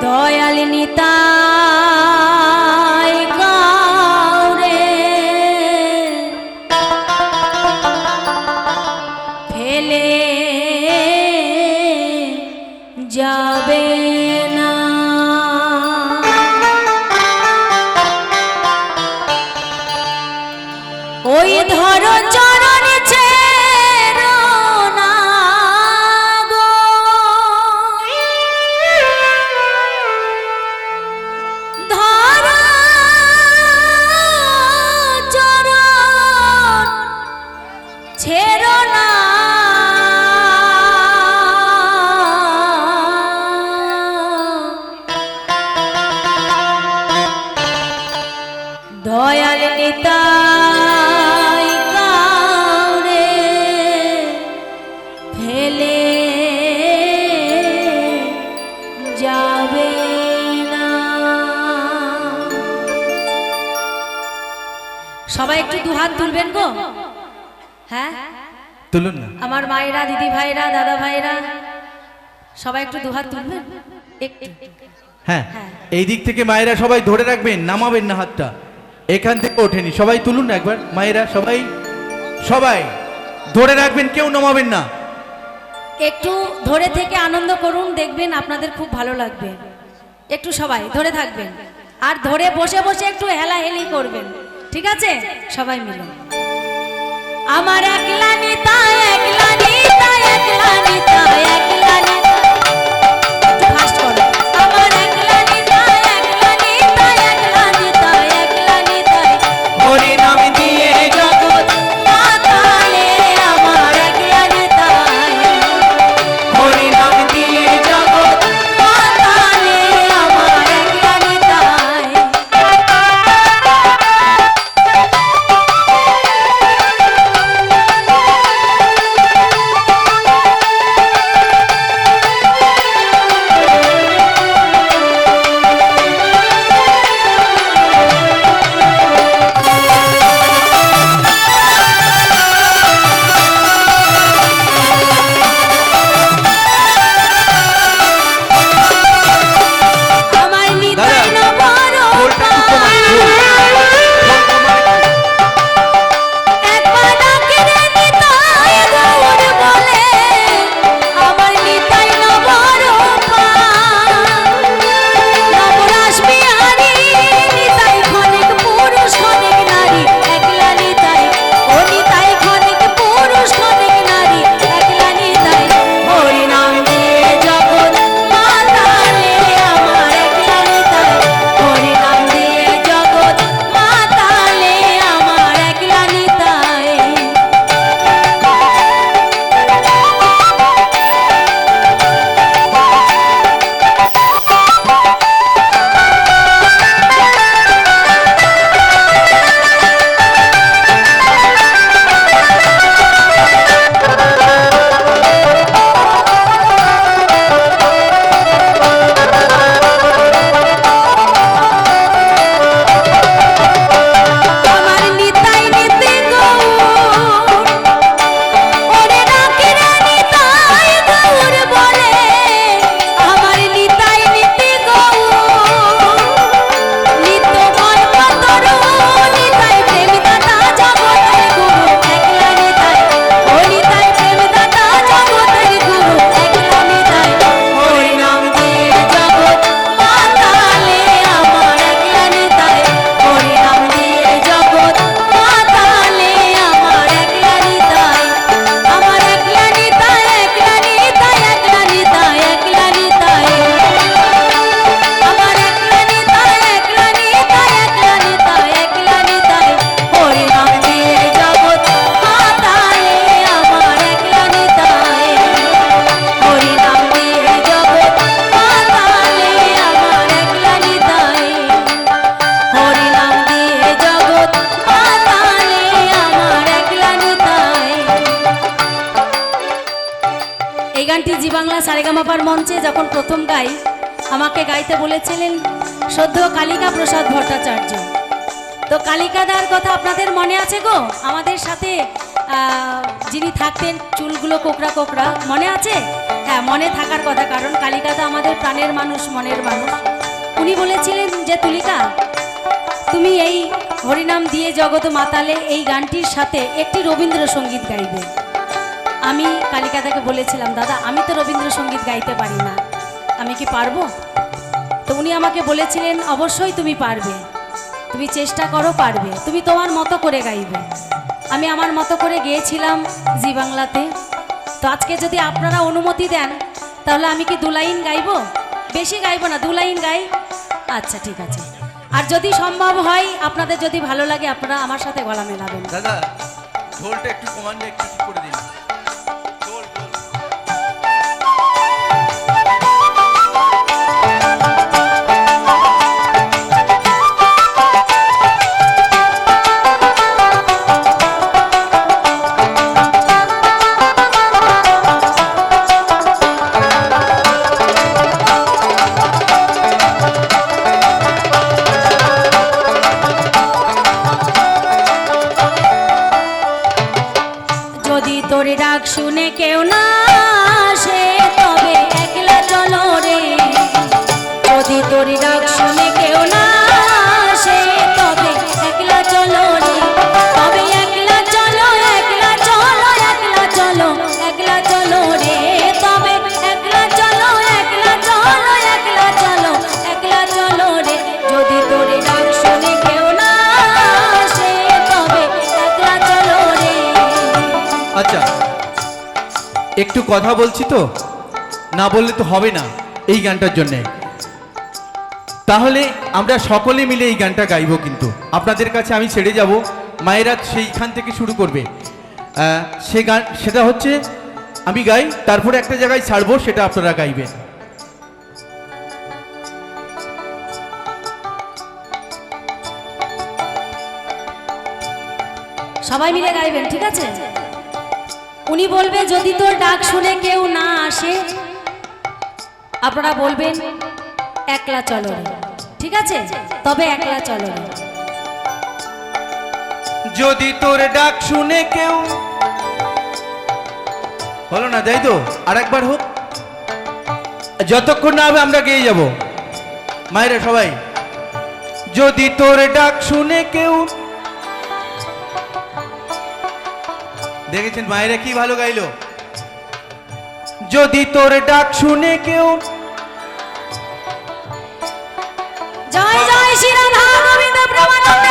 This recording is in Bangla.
দয়াল নিতাই কাউরে ফেলে যাবে না। ওই ধরো চরণ ছেড়ো না গো, ধরো চরণ ছেড়ো না। দয়াল নিতাই কাউরে ফেলে যাবে না। সবাই একটু দুহাত তুলবেন গো। হ্যাঁ তুলুন না। আমার মায়েরা, দিদি ভাইরা, দাদা ভাইরা সবাই একটু দুহাত তুলবেন একটু। হ্যাঁ, এই দিক থেকে মায়েরা সবাই ধরে রাখবেন, নামাবেন না হাতটা। এখান থেকে ওঠেনি, সবাই তুলুন না একবার। মায়েরা সবাই সবাই ধরে রাখবেন, কেউ নামাবেন না। একটু ধরে থেকে আনন্দ করুন, দেখবেন আপনাদের খুব ভালো লাগবে। একটু সবাই ধরে থাকবেন আর ধরে বসে বসে একটু হেলাহেলি করবেন, ঠিক আছে? সবাই মিলে আমার একলা নিতা, একলা নিতা, একলা নিতা, একলা নিতা। একটু ফাস্ট করো। আমার একলা নিতা, একলা নিতা, একলা নিতা, একলা নিতা। হরি নাম দিয়ে জগৎ মাতালে আমার একলা নিতা। হরি নাম দিয়ে জগৎ মাতালে আমার একলা নিতা। আমার নিতাই নবর একবার ডাকে রে নিতাই গৌর বলে, আমার নিতাই নবর নবরাস বিহারী নিতাই ক্ষণিক পুরুষ ক্ষণিক নারী একলা নিতাই। ও নিতাই ক্ষণিক পুরুষ ক্ষণিক নারী একলা নিতাই। হরি নাম দিয়ে জগৎ মাতালে আমার একলা নিতাই। হরি নাম দিয়ে জগৎ মাতালে আমার একলা নিতাই। আমার নিতাই নিতে গৌর ওরে ডাকে রে নিতাই গৌর বলে, আমার নিতাই নিতে গৌর নিত্য কল্পতরু নিতাই প্রেমদাতা জগতের গুরু একলা নিতাই। ও নিতাই প্রেমদাতা জগতের গুরু একলা নিতাই। হরি নাম দিয়ে জগৎ মাতালে আমার একলা নিতাই। হরি নাম দিয়ে জগৎ মাতালে আমার একলা নিতাই। আমার একলা নিতাই, একলা নিতাই, একলা নিতাই, একলা নিতাই। আমার একলা নিতাই, একলা নিতাই, একলা নিতাই, একলা নিতাই। হরি নাম দিয়ে জগৎ মাতালে আমার একলা নিতাই। হরি নাম দিয়ে জগৎ মাতালে আমার একলা নিতাই। হরি নাম দিয়ে জগৎ মাতালে আমার একলা নিতাই। এই গানটি জি বাংলা সারেগামাপার মঞ্চে যখন প্রথম গাই, আমাকে গাইতে বলেছিলেন শ্রদ্ধেয় কালিকা প্রসাদ ভট্টাচার্য। তো কালিকাদার কথা আপনাদের মনে আছে গো? আমাদের সাথে যিনি থাকতেন, চুলগুলো কোকড়া কোকড়া, মনে আছে? হ্যাঁ, মনে থাকার কথা, কারণ কালিকাদা আমাদের প্রাণের মানুষ, মনের মানুষ। উনি বলেছিলেন যে তুলিকা, তুমি এই হরিনাম দিয়ে জগৎ মাতালে এই গানটির সাথে একটি রবীন্দ্রসঙ্গীত গাইবে। আমি কালিকাদাকে বলেছিলাম, দাদা আমি তো রবীন্দ্রসঙ্গীত গাইতে পারি না, আমি কি পারবো? তো উনি আমাকে বলেছিলেন, অবশ্যই তুমি পারবে, তুমি চেষ্টা করো, পারবে, তুমি তোমার মতো করে গাইবে। আমি আমার মতো করে গেয়েছিলাম জি বাংলাতে। তো আজকে যদি আপনারা অনুমতি দেন, তাহলে আমি কি 2 লাইন গাইবো? বেশি গাইবো না, 2 লাইন গাই। আচ্ছা ঠিক আছে। আর যদি সম্ভব হয়, আপনাদের যদি ভালো লাগে, আপনারা আমার সাথে গলা মেলাবেন। দাদা ঢোলটা একটু কমান্ডে একটু ঠিক করে দিন। ঢোল, ঢোল। যদি তোর ডাক শুনে কেউ না আসে, তবে একলা চলো রে। যদি তোর ডাক শুনে কেউ না আসে, তবে একলা চলো রে। তবে একলা চলো, একলা চলো, একলা চলো, একলা চলো রে। তবে একলা চলো, একলা চলো, একলা চলো, একলা চলো রে। যদি তোর ডাক শুনে কেউ না আসে, তবে একলা চলো রে। আচ্ছা, একটু কথা বলছি তো, না বললে তো হবে না এই গানটার জন্যে। তাহলে আমরা সকলে মিলে এই গানটা গাইবো, কিন্তু আপনাদের কাছে আমি ছেড়ে যাব, মায়েরা সেইখান থেকে শুরু করবে। সে গান, সেটা হচ্ছে আমি গাই, তারপরে একটা জায়গায় ছাড়বো, সেটা আপনারা গাইবেন। সবাই মিলে গাইবেন, ঠিক আছে? উনি বলবে, যদি তোর ডাক শুনে কেউ না আসে, আপনারা বলবেন একলা চলো রে, ঠিক আছে? তবে একলা চলো রে। যদি তোর ডাক শুনে কেউ, হলো না, যাই তো, আরেকবার হোক, যতক্ষণ না হবে আমরা গেয়ে যাব। মায়েরা সবাই, যদি তোর ডাক শুনে কেউ, দেখেছেন মায়েরা কি ভালো গাইলো। যদি তোর ডাক শুনে কেউ, জয় জয় শ্রী রাধা গোবিন্দ প্রেমানন্দে।